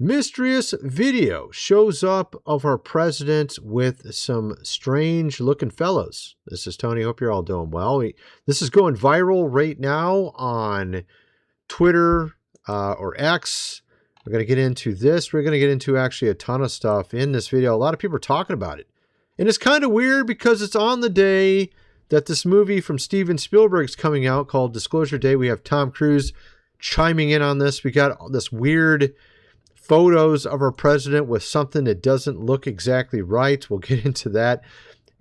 Mysterious video shows up of our president with some strange looking fellows. This is Tony. Hope you're all doing well. This is going viral right now on Twitter or X. We're going to get into this. We're going to get into actually a ton of stuff in this video. A lot of people are talking about it. And it's kind of weird because it's on the day that this movie from Steven Spielberg is coming out called Disclosure Day. We have Tom Cruise chiming in on this. We got this weird photos of our president with something that doesn't look exactly right. We'll get into that.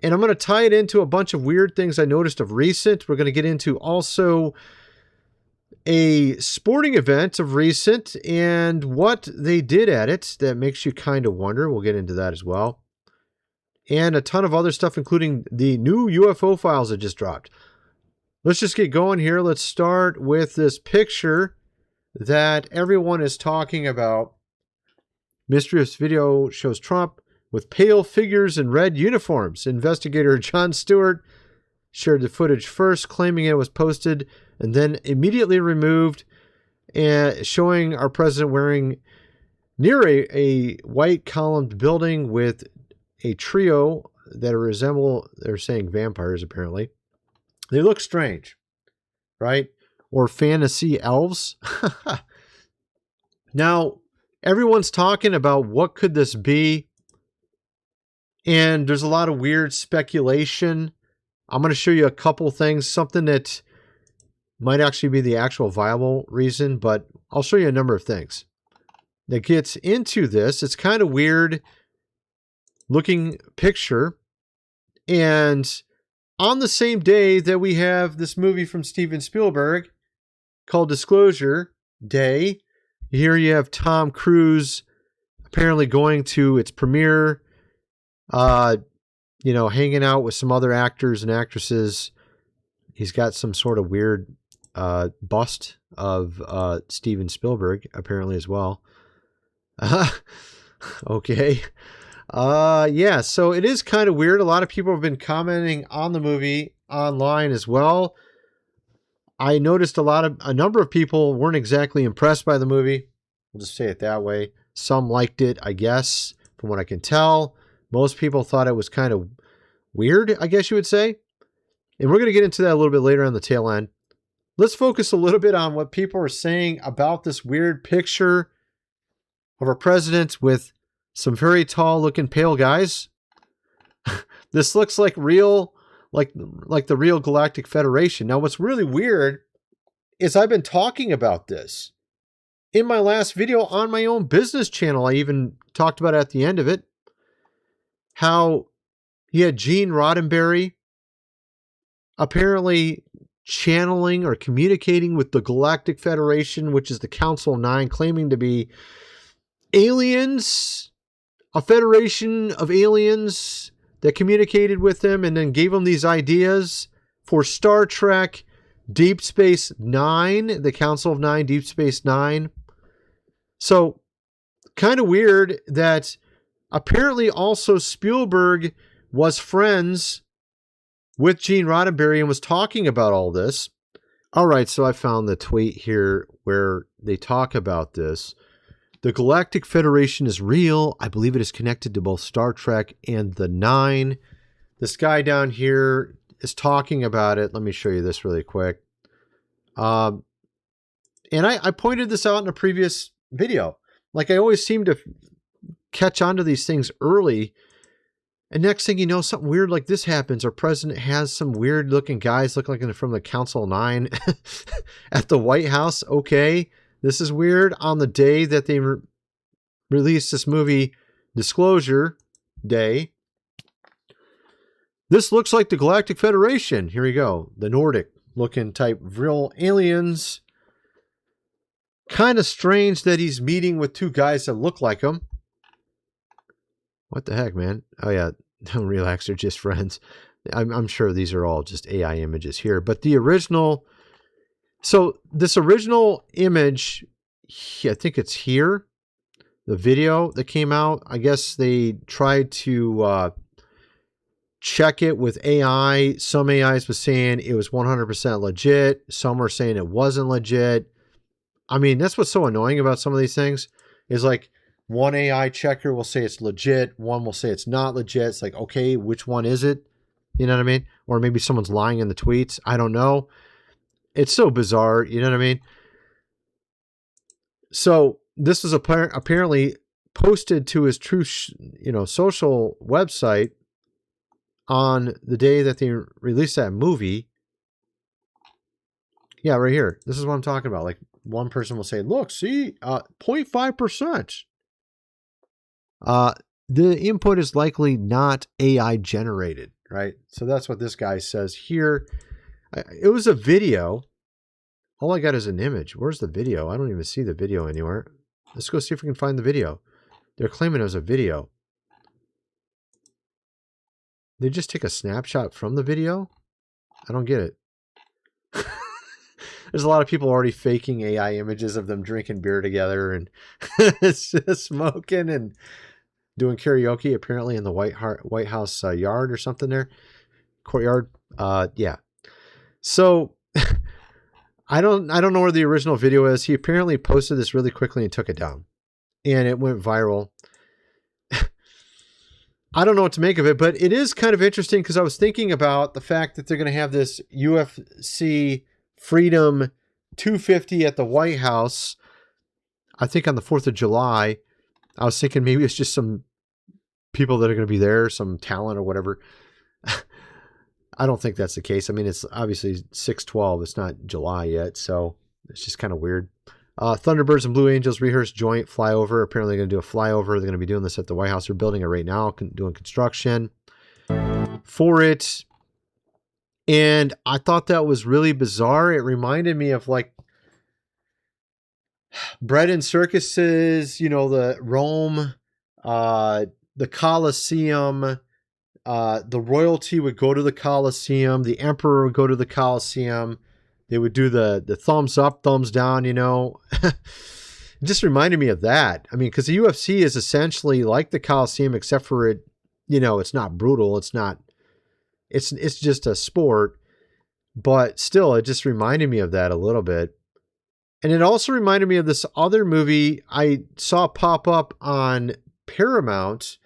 And I'm going to tie it into a bunch of weird things I noticed of recent. We're going to get into also a sporting event of recent and what they did at it that makes you kind of wonder. We'll get into that as well. And a ton of other stuff, including the new UFO files that just dropped. Let's just get going here. Let's start with this picture that everyone is talking about. Mysterious video shows Trump with pale figures in red uniforms. Investigator Jon Stewart shared the footage first, claiming it was posted and then immediately removed, and showing our president wearing near a white columned building with a trio that resemble, they're saying vampires apparently. They look strange, right? Or fantasy elves. Now, everyone's talking about what could this be, and there's a lot of weird speculation. I'm going to show you a couple things, something that might actually be the actual viable reason, but I'll show you a number of things that gets into this. It's kind of weird looking picture, and on the same day that we have this movie from Steven Spielberg called Disclosure Day, here you have Tom Cruise apparently going to its premiere, hanging out with some other actors and actresses. He's got some sort of weird bust of Steven Spielberg apparently as well. Okay. Yeah, so it is kind of weird. A lot of people have been commenting on the movie online as well. I noticed a number of people weren't exactly impressed by the movie. We'll just say it that way. Some liked it, I guess, from what I can tell. Most people thought it was kind of weird, I guess you would say. And we're going to get into that a little bit later on the tail end. Let's focus a little bit on what people are saying about this weird picture of our president with some very tall looking pale guys. This looks like real, like the real Galactic Federation. Now, what's really weird is I've been talking about this in my last video on my own business channel. I even talked about it at the end of it, how he had Gene Roddenberry apparently channeling or communicating with the Galactic Federation, which is the Council of Nine, claiming to be aliens, a federation of aliens that communicated with him and then gave him these ideas for Star Trek Deep Space Nine, the Council of Nine, Deep Space Nine. So kind of weird that apparently also Spielberg was friends with Gene Roddenberry and was talking about all this. All right, so I found the tweet here where they talk about this. The Galactic Federation is real. I believe it is connected to both Star Trek and the Nine. This guy down here is talking about it. Let me show you this really quick. And I pointed this out in a previous video. Like, I always seem to catch on to these things early. And next thing you know, something weird like this happens. Our president has some weird looking guys look like from the Council of Nine at the White House. Okay. This is weird. On the day that they released this movie, Disclosure Day, this looks like the Galactic Federation. Here we go. The Nordic looking type real aliens. Kind of strange that he's meeting with two guys that look like him. What the heck, man? Oh, yeah. Don't relax. They're just friends. I'm sure these are all just AI images here. But the original... So this original image, I think it's here, the video that came out. I guess they tried to check it with AI. Some AIs was saying it was 100% legit. Some were saying it wasn't legit. I mean, that's what's so annoying about some of these things is like One AI checker will say it's legit. One will say it's not legit. It's like, okay, which one is it? You know what I mean? Or maybe someone's lying in the tweets. I don't know. It's so bizarre. You know what I mean? So this was apparently posted to his true, social website on the day that they released that movie. Yeah, right here. This is what I'm talking about. Like one person will say, look, see, 0.5%. The input is likely not AI generated, right? So that's what this guy says here. It was a video. All I got is an image. Where's the video? I don't even see the video anywhere. Let's go see if we can find the video. They're claiming it was a video. They just take a snapshot from the video? I don't get it. There's a lot of people already faking AI images of them drinking beer together and smoking and doing karaoke, apparently in the White House yard or something there. Courtyard. Yeah. So I don't know where the original video is. He apparently posted this really quickly and took it down. And it went viral. I don't know what to make of it, but it is kind of interesting because I was thinking about the fact that they're going to have this UFC Freedom 250 at the White House, I think on the 4th of July. I was thinking maybe it's just some people that are going to be there, some talent or whatever. I don't think that's the case. I mean, it's obviously 6/12. It's not July yet, so it's just kind of weird. Thunderbirds and Blue Angels rehearse joint flyover. Apparently they're going to do a flyover. They're going to be doing this at the White House. They're building it right now, doing construction for it. And I thought that was really bizarre. It reminded me of like bread and circuses, the Rome, the Colosseum, the royalty would go to the Colosseum. The emperor would go to the Colosseum. They would do the thumbs up, thumbs down, It just reminded me of that. I mean, because the UFC is essentially like the Colosseum, except for it, it's not brutal. It's not, it's just a sport. But still, it just reminded me of that a little bit. And it also reminded me of this other movie I saw pop up on Paramount,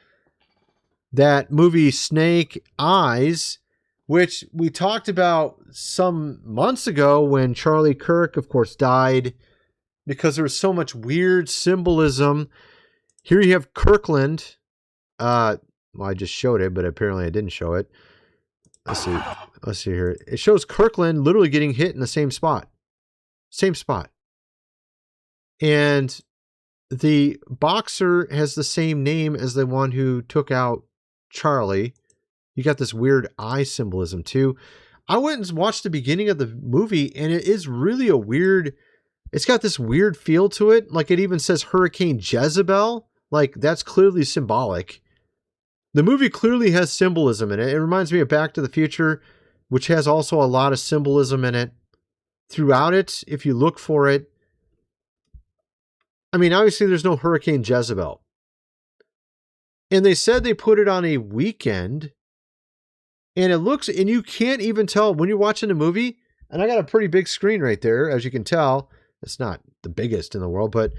that movie Snake Eyes, which we talked about some months ago when Charlie Kirk, of course, died because there was so much weird symbolism. Here you have Kirkland. I just showed it, but apparently I didn't show it. Let's see here. It shows Kirkland literally getting hit in the same spot. Same spot. And the boxer has the same name as the one who took out Charlie. You got this weird eye symbolism too. I went and watched the beginning of the movie, and it is really it's got this weird feel to it. Like it even says Hurricane Jezebel. Like that's clearly symbolic. The movie clearly has symbolism in it. It reminds me of Back to the Future, which has also a lot of symbolism in it throughout it, if you look for it. I mean, obviously there's no Hurricane Jezebel. And they said they put it on a weekend. And and you can't even tell when you're watching the movie. And I got a pretty big screen right there, as you can tell. It's not the biggest in the world, but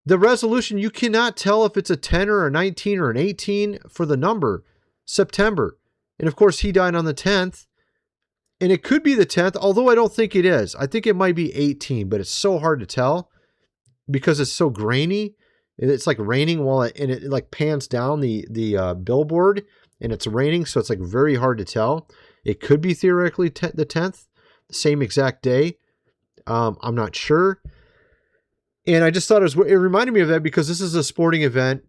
the resolution, you cannot tell if it's a 10 or a 19 or an 18 for the number, September. And of course, he died on the 10th. And it could be the 10th, although I don't think it is. I think it might be 18, but it's so hard to tell because it's so grainy. It's like raining it like pans down the billboard and it's raining. So it's like very hard to tell. It could be theoretically the 10th, the same exact day. I'm not sure. And I just thought it reminded me of that because this is a sporting event.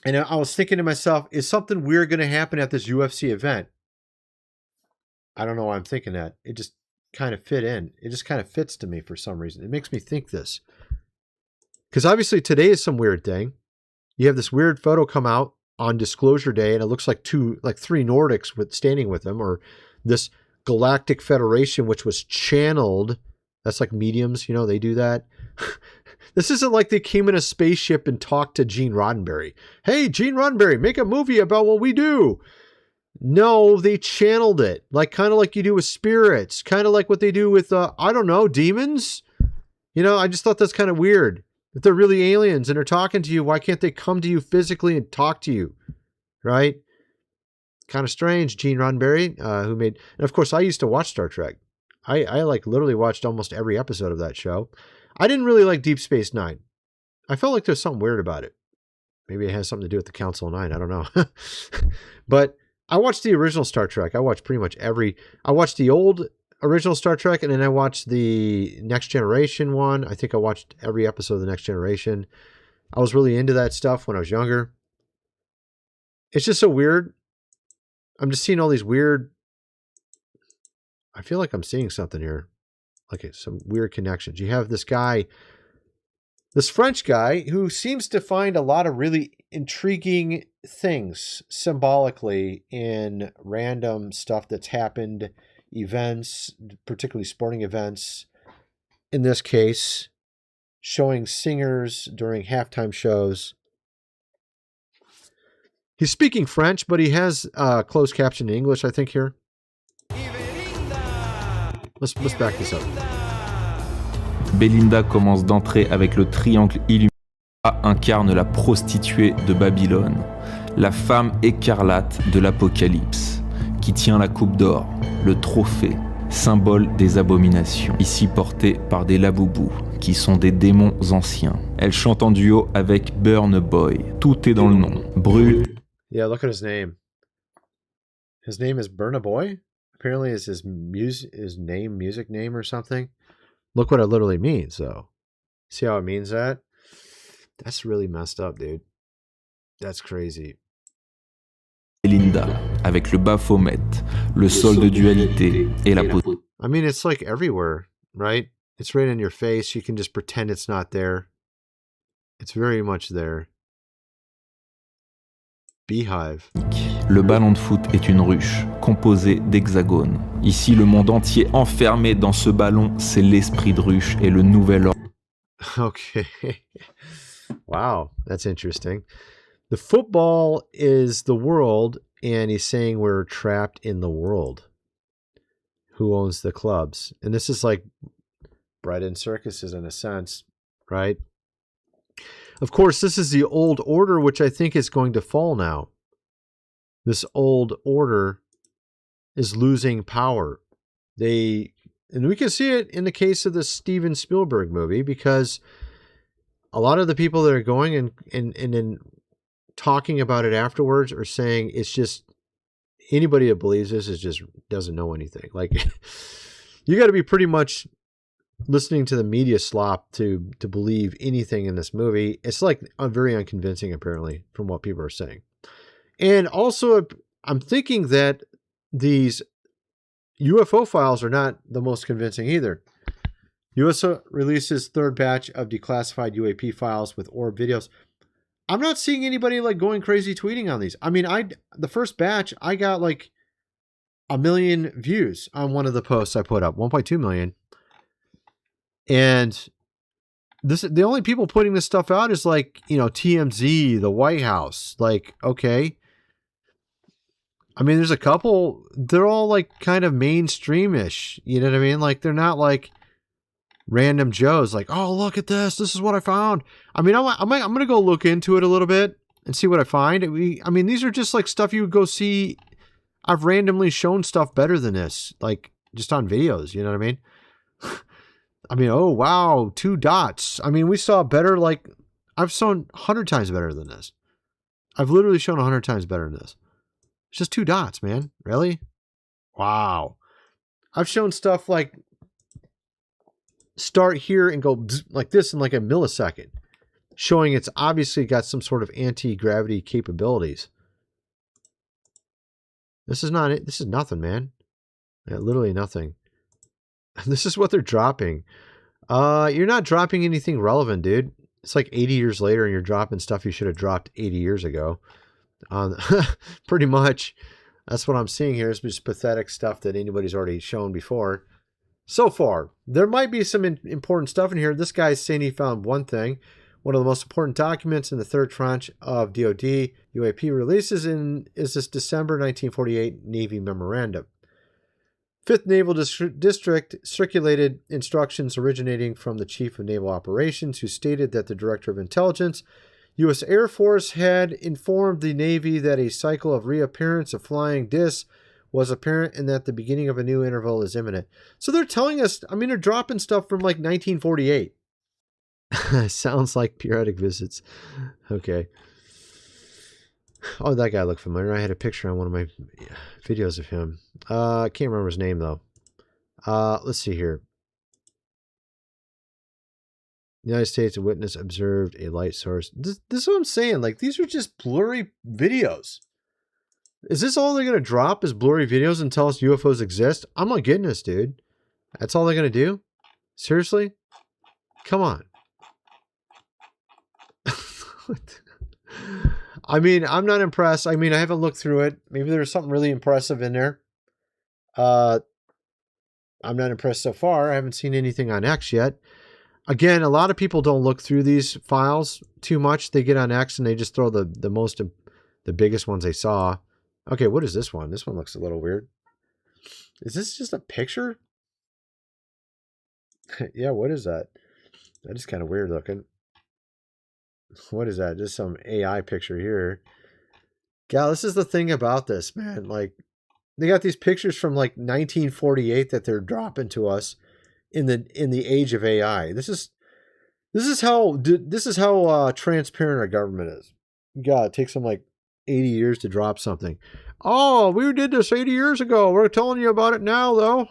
And I was thinking to myself, is something weird going to happen at this UFC event? I don't know why I'm thinking that. It just kind of fit in. It just kind of fits to me for some reason. It makes me think this. Because obviously today is some weird thing. You have this weird photo come out on Disclosure Day, and it looks like three Nordics standing with them, or this Galactic Federation, which was channeled. That's like mediums, they do that. This isn't like they came in a spaceship and talked to Gene Roddenberry. Hey, Gene Roddenberry, make a movie about what we do. No, they channeled it, kind of like you do with spirits, kind of like what they do with, demons. I just thought that's kind of weird. If they're really aliens and they're talking to you, why can't they come to you physically and talk to you? Right? Kind of strange. Gene Roddenberry, who made, and of course I used to watch Star Trek. I like literally watched almost every episode of that show. I didn't really like Deep Space Nine. I felt like there's something weird about it. Maybe it has something to do with the Council of Nine. I don't know. But I watched the original Star Trek. I watched pretty much I watched the old original Star Trek, and then I watched the Next Generation one. I think I watched every episode of the Next Generation. I was really into that stuff when I was younger. It's just so weird. I'm just seeing all these weird... I feel like I'm seeing something here. Like some weird connections. You have this guy, this French guy, who seems to find a lot of really intriguing things symbolically in random stuff that's happened, events, particularly sporting events. In this case, showing singers during halftime shows. He's speaking French, but he has closed caption in English, I think, here. Let's back this up. Belinda commence d'entrer avec le triangle illuminé. Incarne la prostituée de Babylone, la femme écarlate de l'Apocalypse, qui tient la coupe d'or, le trophée, symbole des abominations, ici porté par des laboubous, qui sont des démons anciens. Elle chante en duo avec Burna Boy. Tout est dans le nom. Brûle. Yeah, look at his name. His name is Burna Boy? Apparently is his music name or something. Look what it literally means, though. See how it means that? That's really messed up, dude. That's crazy. Belinda, avec le Baphomet, le sol de dualité et la peau. I mean, it's like everywhere, right? It's right in your face. You can just pretend it's not there. It's very much there. Beehive. Le ballon de foot est une ruche, composée d'hexagones. Ici, le monde entier enfermé dans ce ballon, c'est l'esprit de ruche et le nouvel ordre. Okay. Wow, that's interesting. The football is the world, and he's saying we're trapped in the world. Who owns the clubs? And this is like bread and circuses in a sense, right? Of course, this is the old order, which I think is going to fall now. This old order is losing power. And we can see it in the case of the Steven Spielberg movie, because a lot of the people that are going and talking about it afterwards are saying it's just, anybody that believes this is just doesn't know anything. Like, you got to be pretty much listening to the media slop to believe anything in this movie. It's like very unconvincing, apparently, from what people are saying. And also, I'm thinking that these UFO files are not the most convincing either. USA releases third batch of declassified UAP files with orb videos. I'm not seeing anybody like going crazy tweeting on these. I mean, the first batch, I got like 1 million views on one of the posts I put up, 1.2 million. And the only people putting this stuff out is like, TMZ, the White House. Like, okay. I mean, there's a couple, they're all like kind of mainstream-ish. You know what I mean? Like, they're not like random Joes like, oh, look at this. This is what I found. I mean, I'm going to go look into it a little bit and see what I find. I mean, these are just like stuff you would go see. I've randomly shown stuff better than this, like just on videos. You know what I mean? I mean, oh, wow, 2 dots. I mean, we saw better, like, I've shown 100 times better than this. I've literally shown 100 times better than this. It's just 2 dots, man. Really? Wow. I've shown stuff like start here and go like this in like a millisecond, showing it's obviously got some sort of anti-gravity capabilities. This is not it. This is nothing, man. Yeah, literally nothing. This is what they're dropping. You're not dropping anything relevant, dude. It's like 80 years later and you're dropping stuff you should have dropped 80 years ago. Pretty much. That's what I'm seeing here. It's just pathetic stuff that anybody's already shown before. So far, there might be some important stuff in here. This guy's saying he found one thing. One of the most important documents in the third tranche of DoD UAP releases is this December 1948 Navy memorandum. 5th Naval District circulated instructions originating from the Chief of Naval Operations, who stated that the Director of Intelligence, U.S. Air Force, had informed the Navy that a cycle of reappearance of flying discs was apparent and that the beginning of a new interval is imminent. So they're telling us, I mean, they're dropping stuff from like 1948. Sounds like periodic visits. Okay. Oh, that guy looked familiar. I had a picture on one of my videos of him. I can't remember his name, though. Let's see here. The United States, a witness observed a light source. This is what I'm saying. Like, these are just blurry videos. Is this all they're going to drop is blurry videos and tell us UFOs exist? I'm not getting this, dude. That's all they're going to do? Seriously? Come on. I mean, I'm not impressed. I mean, I haven't looked through it. Maybe there's something really impressive in there. I'm not impressed so far. I haven't seen anything on X yet. Again, a lot of people don't look through these files too much. They get on X and they just throw the biggest ones they saw. Okay, what is this one? This one looks a little weird. Is this just a picture? Yeah, what is that? That is kind of weird looking. What is that? Just some AI picture here. Gal, this is the thing about this, man. Like, they got these pictures from like 1948 that they're dropping to us in the age of AI. This is how transparent our government is. God, it takes them like 80 years to drop something. Oh, we did this 80 years ago. We're telling you about it now, though.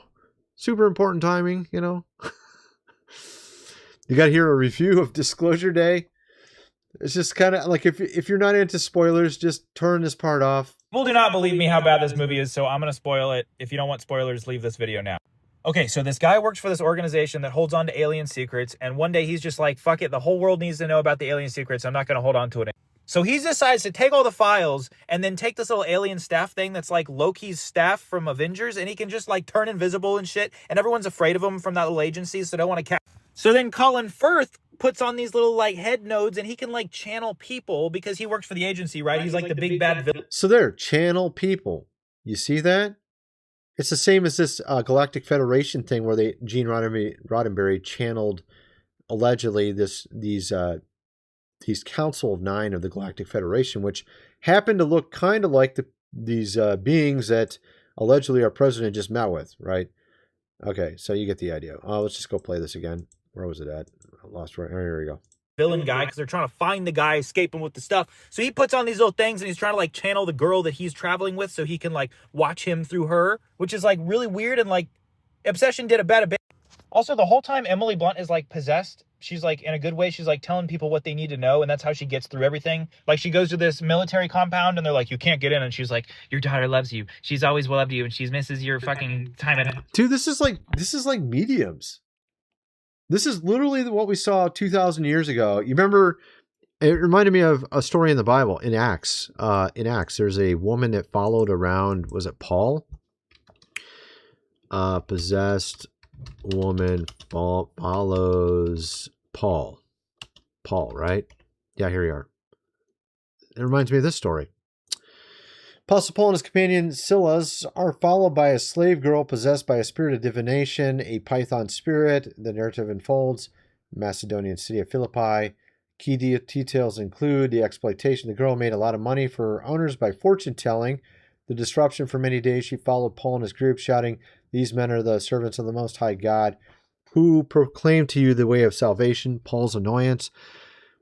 Super important timing, you know. You got to hear a review of Disclosure Day. It's just kind of like, if you're not into spoilers, just turn this part off. People do not believe me how bad this movie is, so I'm going to spoil it. If you don't want spoilers, leave this video now. Okay, so this guy works for this organization that holds on to alien secrets, and one day he's just like, fuck it, the whole world needs to know about the alien secrets. I'm not going to hold on to it. So he decides to take all the files and then take this little alien staff thing that's like Loki's staff from Avengers, and he can just like turn invisible and shit, and everyone's afraid of him from that little agency, so they don't want to catch. So then Colin Firth puts on these little like head nodes, and he can like channel people because he works for the agency, right? He's like the big bad villain. So there, channel people. You see that? It's the same as this Galactic Federation thing where Gene Roddenberry channeled allegedly these Council of Nine of the Galactic Federation, which happened to look kind of like these beings that allegedly our president just met with, right? Okay, so you get the idea. Let's just go play this again. Where was it at? I lost right. Here we go. Villain guy, because they're trying to find the guy escaping with the stuff. So he puts on these little things and he's trying to like channel the girl that he's traveling with so he can like watch him through her, which is like really weird. And like Obsession did a bit. Also, the whole time Emily Blunt is like possessed. She's like, in a good way, she's like telling people what they need to know, and that's how she gets through everything. Like, she goes to this military compound and they're like, you can't get in, and she's like, your daughter loves you. She's always loved you, and she misses your fucking time at home. Dude, this is like mediums. This is literally what we saw 2,000 years ago. You remember, it reminded me of a story in the Bible, in Acts. There's a woman that followed around, was it Paul? Possessed woman follows Paul. Paul, right? Yeah, here we are. It reminds me of this story. Apostle Paul and his companion Silas are followed by a slave girl possessed by a spirit of divination, a python spirit. The narrative unfolds. Macedonian city of Philippi. Key details include the exploitation. The girl made a lot of money for her owners by fortune telling. The disruption for many days. She followed Paul and his group, shouting, "These men are the servants of the Most High God, who proclaim to you the way of salvation." Paul's annoyance.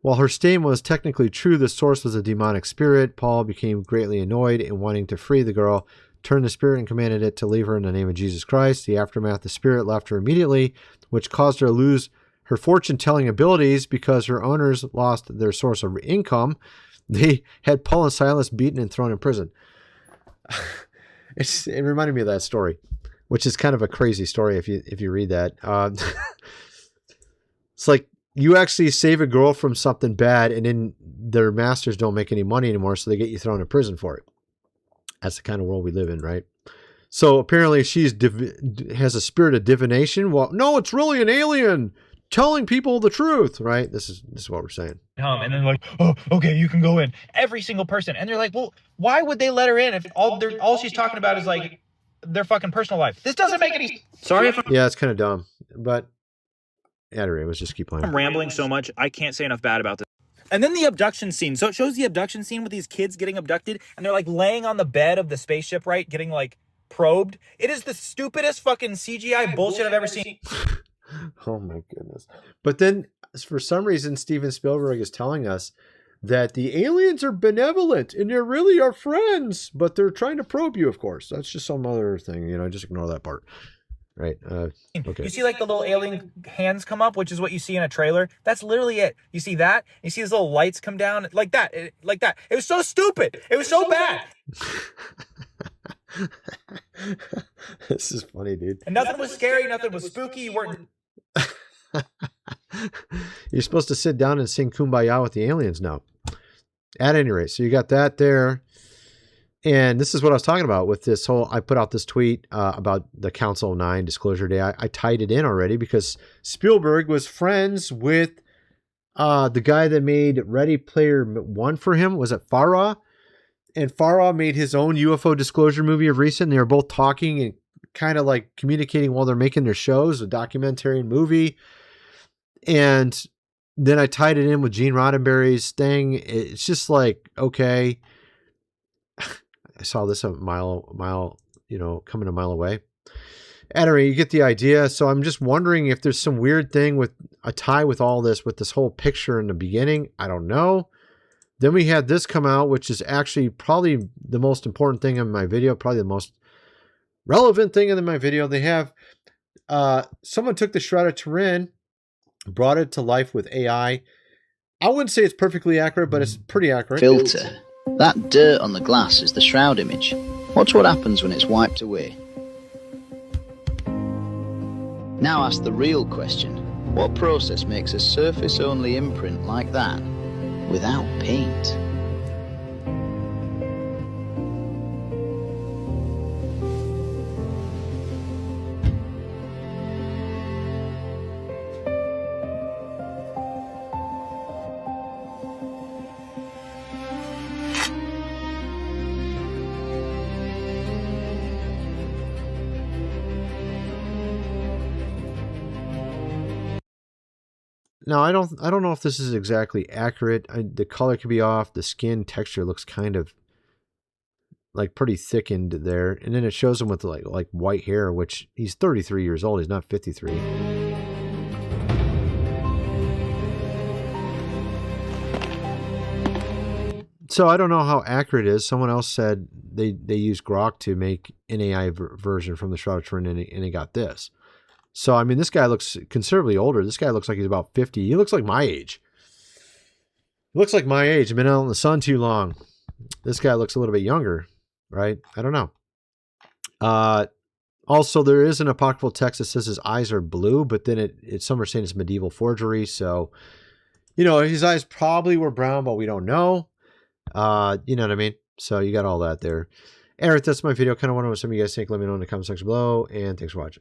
While her statement was technically true, the source was a demonic spirit. Paul became greatly annoyed and wanting to free the girl, turned the spirit and commanded it to leave her in the name of Jesus Christ. The aftermath, the spirit left her immediately, which caused her to lose her fortune-telling abilities because her owners lost their source of income. They had Paul and Silas beaten and thrown in prison. It reminded me of that story, which is kind of a crazy story if you read that. It's like you actually save a girl from something bad, and then their masters don't make any money anymore, so they get you thrown in prison for it. That's the kind of world we live in, right? So apparently she has a spirit of divination. Well, no, it's really an alien telling people the truth, right? This is what we're saying. And then like, oh, okay, you can go in. Every single person. And they're like, well, why would they let her in if all she's talking about is like their fucking personal life. This doesn't make any. Sorry if Yeah, it's kind of dumb, but anyway, let's just keep playing. I'm rambling so much. I can't say enough bad about this. And then the abduction scene. So it shows the abduction scene with these kids getting abducted, and they're like laying on the bed of the spaceship, right? Getting like probed. It is the stupidest fucking CGI bullshit I've ever seen. Oh my goodness. But then for some reason, Steven Spielberg is telling us that the aliens are benevolent and they really are friends, but they're trying to probe you, of course. That's just some other thing, you know, just ignore that part. Right. Okay. You see like the little alien hands come up, which is what you see in a trailer. That's literally it. You see that? You see these little lights come down like that. Like that. It was so stupid. It was so bad. This is funny, dude. And nothing was scary. Nothing was spooky. You weren't. You're supposed to sit down and sing Kumbaya with the aliens now. At any rate, so you got that there. And this is what I was talking about with this whole, I put out this tweet about the Council of Nine Disclosure Day. I tied it in already because Spielberg was friends with the guy that made Ready Player One for him. Was it Farah? And Farah made his own UFO disclosure movie of recent. They were both talking and kind of like communicating while they're making their shows, a documentary and movie. And then I tied it in with Gene Roddenberry's thing. It's just like, okay, I saw this a mile, you know, coming a mile away. Anyway, you get the idea. So I'm just wondering if there's some weird thing with a tie with all this, with this whole picture in the beginning. I don't know. Then we had this come out, which is actually probably the most important thing in my video, probably the most relevant thing in my video. They have, someone took the Shroud of Turin, brought it to life with AI. I wouldn't say it's perfectly accurate, but it's pretty accurate. Filter. That dirt on the glass is the shroud image. Watch what happens when it's wiped away. Now ask the real question. What process makes a surface-only imprint like that without paint? Now, I don't know if this is exactly accurate. The color could be off. The skin texture looks kind of like pretty thickened there. And then it shows him with like white hair, which he's 33 years old. He's not 53. So I don't know how accurate it is. Someone else said they used Grok to make an AI version from the Shroud of Turin, and it got this. So, I mean, this guy looks considerably older. This guy looks like he's about 50. He looks like my age. He looks like my age. I've been out in the sun too long. This guy looks a little bit younger, right? I don't know. Also, there is an apocryphal text that says his eyes are blue, but then some are saying it's medieval forgery. So, you know, his eyes probably were brown, but we don't know. You know what I mean? So you got all that there. Eric, that's my video. Kind of wonder what some of you guys think. Let me know in the comment section below. And thanks for watching.